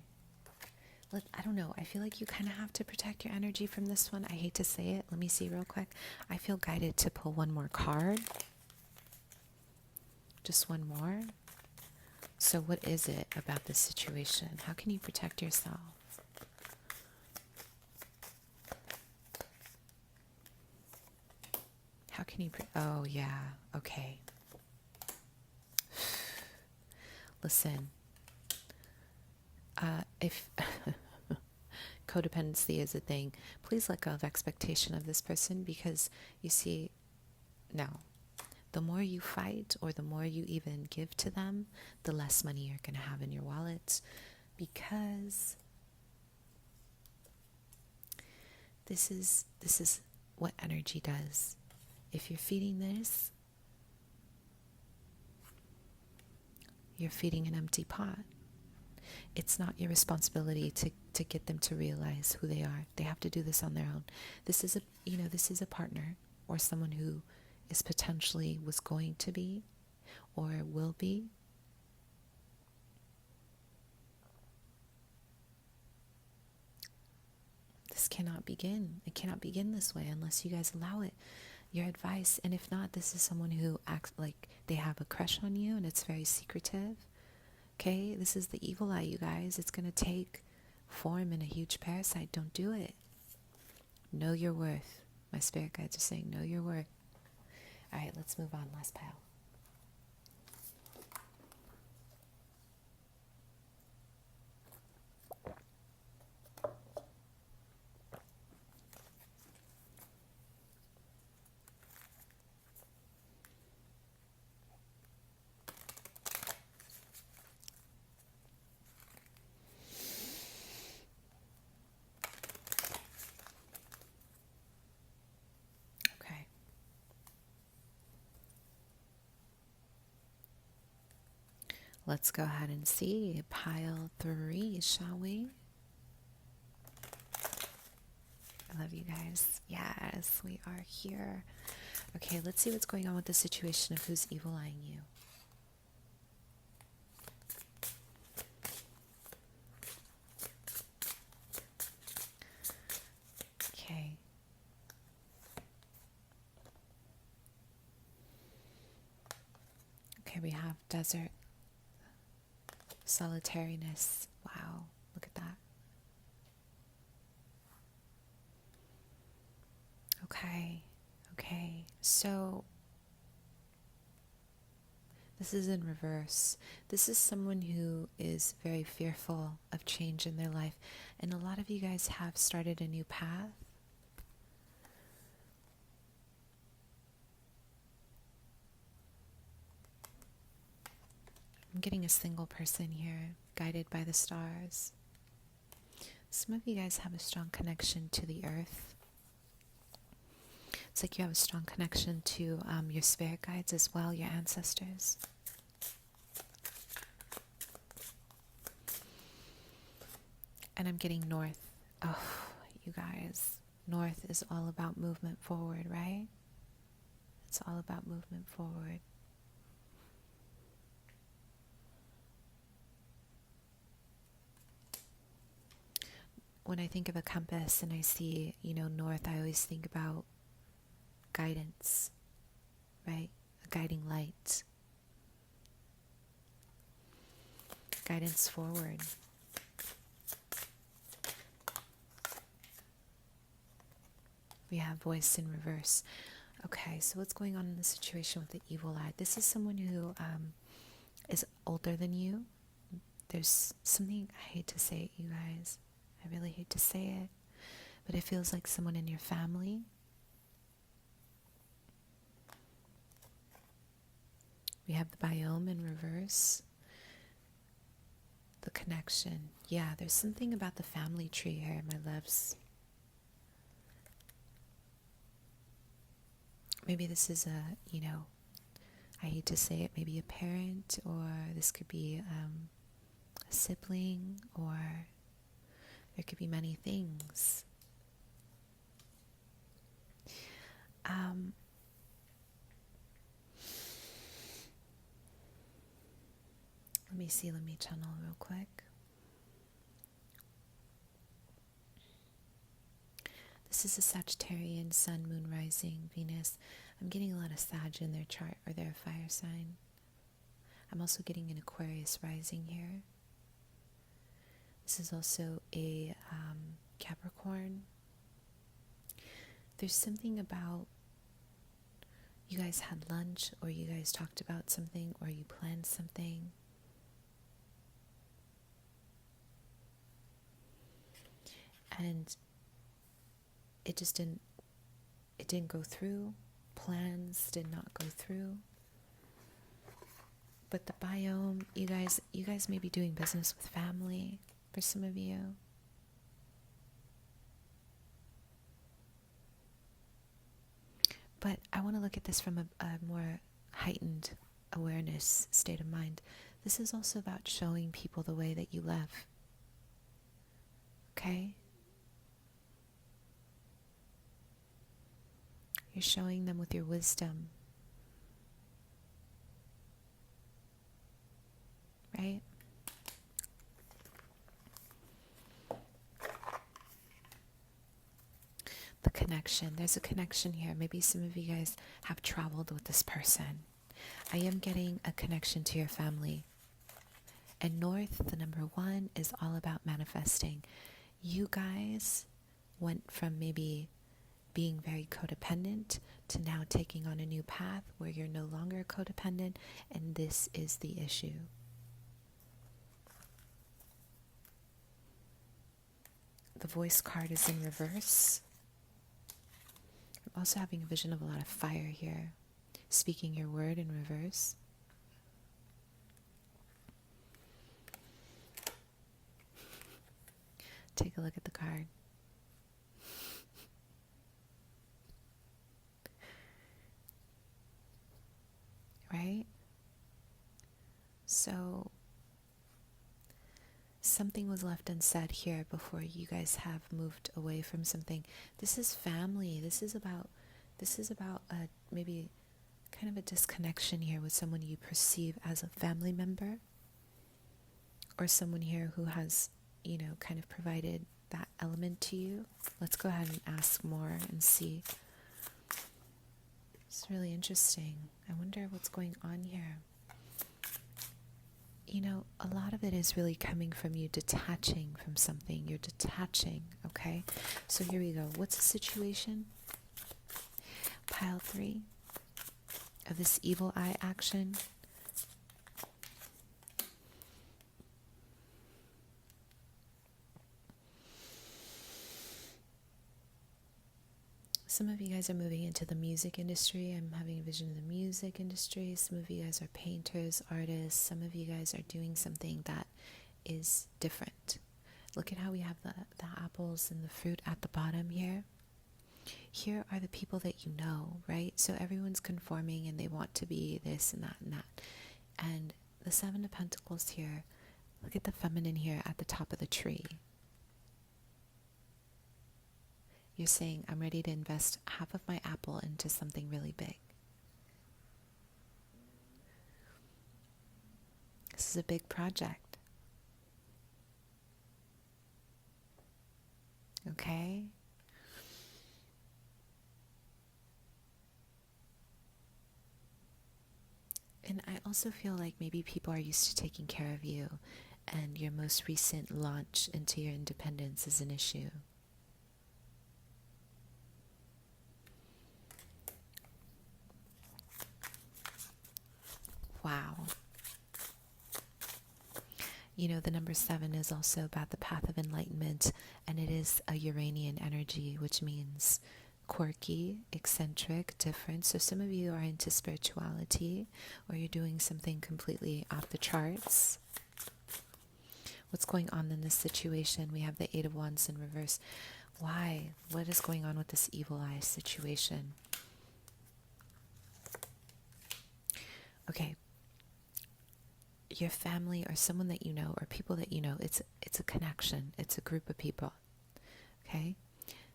I don't know. I feel like you kind of have to protect your energy from this one. I hate to say it. Let me see real quick. I feel guided to pull one more card. Just one more. So what is it about this situation? How can you protect yourself? How can you... Oh, yeah. Okay. Listen. If codependency is a thing, please let go of expectation of this person, because you see, no. The more you fight, or the more you even give to them, the less money you're going to have in your wallet, because this is what energy does. If you're feeding this, you're feeding an empty pot. It's not your responsibility to get them to realize who they are. They have to do this on their own. This is a partner, or someone who is potentially was going to be or will be. This cannot begin. It cannot begin this way unless you guys allow it. Your advice, and if not, this is someone who acts like they have a crush on you and it's very secretive. Okay, this is the evil eye, you guys. It's going to take form in a huge parasite. Don't do it. Know your worth. My spirit guides are saying, know your worth. All right, let's move on. Last pile. Okay. Let's go ahead and see pile 3, shall we? I love you guys. Yes, we are here. Okay, let's see what's going on with the situation of who's evil eyeing you. Okay. Okay, we have desert, solitariness. Wow, look at that. Okay, so this is in reverse. This is someone who is very fearful of change in their life, and a lot of you guys have started a new path. I'm getting a single person here, guided by the stars. Some of you guys have a strong connection to the earth. It's like you have a strong connection to your spirit guides as well, your ancestors. And I'm getting north. Oh, you guys, north is all about movement forward, right? It's all about movement forward. When I think of a compass and I see, north, I always think about guidance, right? A guiding light. Guidance forward. We have voice in reverse. Okay, so what's going on in the situation with the evil eye? This is someone who is older than you. There's something, I hate to say it, you guys. I really hate to say it, but it feels like someone in your family. We have the biome in reverse. The connection. Yeah, there's something about the family tree here, my loves. Maybe this is I hate to say it, maybe a parent, or this could be a sibling, or there could be many things. Let me channel real quick. This is a Sagittarian, Sun, Moon, Rising, Venus. I'm getting a lot of Sag in their chart, or their fire sign. I'm also getting an Aquarius rising here. This is also a Capricorn. There's something about you guys had lunch, or you guys talked about something, or you planned something. And it just didn't go through. Plans did not go through. But the biome, you guys may be doing business with family for some of you. But I want to look at this from a more heightened awareness state of mind. This is also about showing people the way that you love. Okay? You're showing them with your wisdom. Right? The connection. There's a connection here. Maybe some of you guys have traveled with this person. I am getting a connection to your family. And north, the number 1, is all about manifesting. You guys went from maybe being very codependent to now taking on a new path where you're no longer codependent, and this is the issue. The voice card is in reverse. I'm also having a vision of a lot of fire here. Speaking your word in reverse. Take a look at the card. Right? So something was left unsaid here before you guys have moved away from something. This is family. This is about maybe kind of a disconnection here with someone you perceive as a family member, or someone here who has, kind of provided that element to you. Let's go ahead and ask more and see. It's really interesting. I wonder what's going on here. A lot of it is really coming from you detaching from something. You're detaching, okay? So here we go. What's the situation? Pile 3 of this evil eye action. Some of you guys are moving into the music industry. I'm having a vision of the music industry. Some of you guys are painters, artists. Some of you guys are doing something that is different. Look at how we have the apples and the fruit at the bottom here. Here are the people that you know, right? So everyone's conforming and they want to be this and that and that. And the 7 of Pentacles here, look at the feminine here at the top of the tree. You're saying, I'm ready to invest half of my apple into something really big. This is a big project. Okay? And I also feel like maybe people are used to taking care of you, and your most recent launch into your independence is an issue. Wow. The number 7 is also about the path of enlightenment, and it is a Uranian energy, which means quirky, eccentric, different. So some of you are into spirituality, or you're doing something completely off the charts. What's going on in this situation? We have the 8 of Wands in reverse. Why? What is going on with this evil eye situation? Okay. Your family or someone that you know or people that you know, it's a connection. It's a group of people. Okay?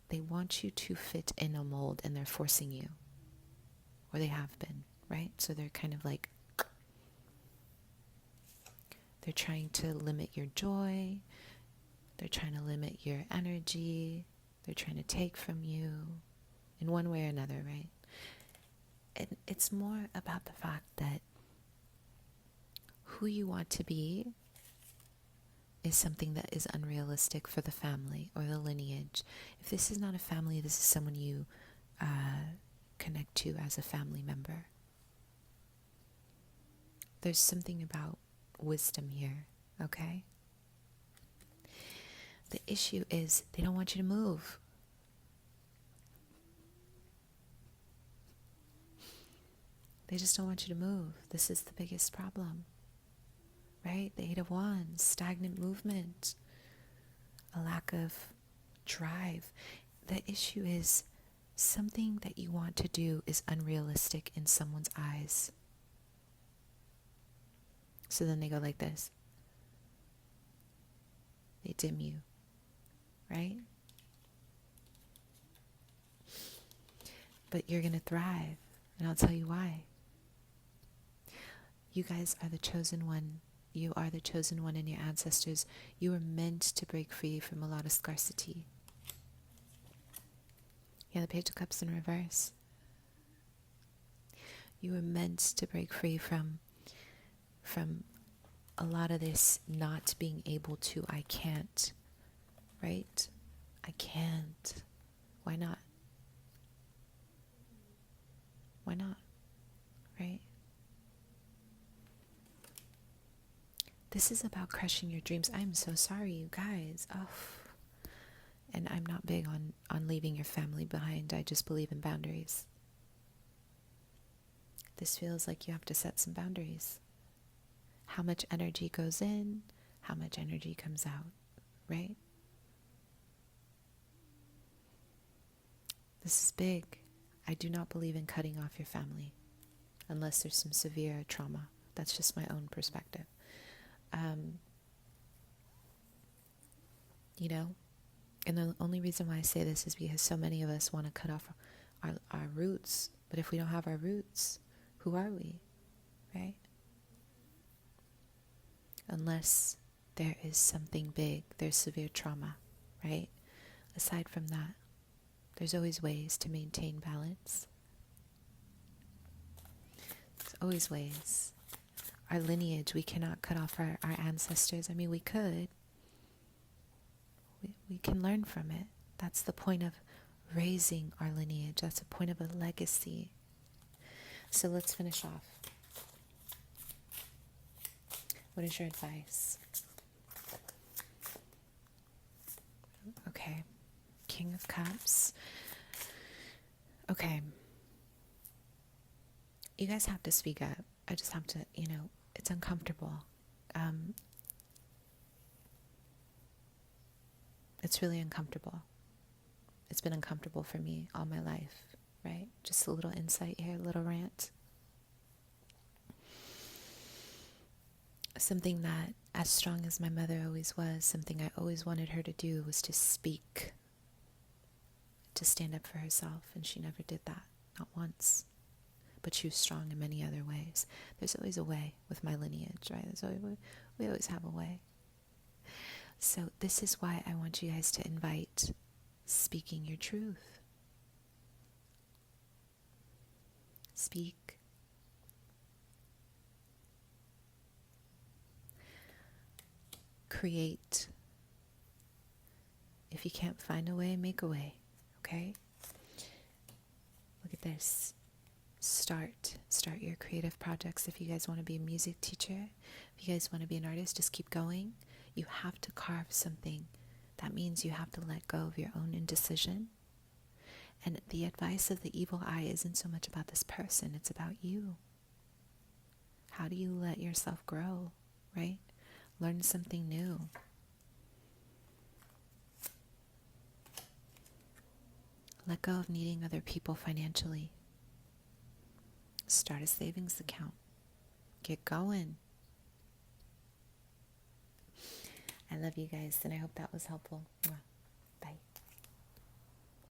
They want you to fit in a mold, and they're forcing you. Or they have been, right? So they're kind of like, they're trying to limit your joy. They're trying to limit your energy. They're trying to take from you in one way or another, right? And it's more about the fact that who you want to be is something that is unrealistic for the family or the lineage. If this is not a family, this is someone you connect to as a family member. There's something about wisdom here, okay? The issue is they don't want you to move. They just don't want you to move. This is the biggest problem. Right? The 8 of Wands, stagnant movement, a lack of drive. The issue is something that you want to do is unrealistic in someone's eyes. So then they go like this. They dim you. Right? But you're going to thrive. And I'll tell you why. You guys are the chosen one. You are the chosen one in your ancestors. You were meant to break free from a lot of scarcity. Yeah, the Page of Cups in reverse. You were meant to break free from a lot of this not being able to, I can't, right? I can't. Why not? Why not? Right? This is about crushing your dreams. I'm so sorry, you guys. Oh. And I'm not big on leaving your family behind. I just believe in boundaries. This feels like you have to set some boundaries. How much energy goes in, how much energy comes out, right? This is big. I do not believe in cutting off your family unless there's some severe trauma. That's just my own perspective. And the only reason why I say this is because so many of us want to cut off our roots. But if we don't have our roots, who are we, right? Unless there is something big, there's severe trauma, right? Aside from that, there's always ways to maintain balance. There's always ways. Our lineage, we cannot cut off our ancestors. I mean, we could. We can learn from it. That's the point of raising our lineage. That's the point of a legacy. So let's finish off. What is your advice? Okay. King of Cups. Okay. You guys have to speak up. I just have to, it's uncomfortable. It's really uncomfortable. It's been uncomfortable for me all my life, right? Just a little insight here, a little rant. Something that, as strong as my mother always was, something I always wanted her to do was to speak, to stand up for herself, and she never did that, not once. But she was strong in many other ways. There's always a way with my lineage, right? We always have a way. So this is why I want you guys to invite speaking your truth. Speak. Create. If you can't find a way, make a way. Okay? Look at this. Start your creative projects. If you guys want to be a music teacher, if you guys want to be an artist, just keep going. You have to carve something. That means you have to let go of your own indecision. And the advice of the evil eye isn't so much about this person, it's about you. How do you let yourself grow, right? Learn something new. Let go of needing other people financially. Start a savings account. Get going. I love you guys, and I hope that was helpful. Mwah.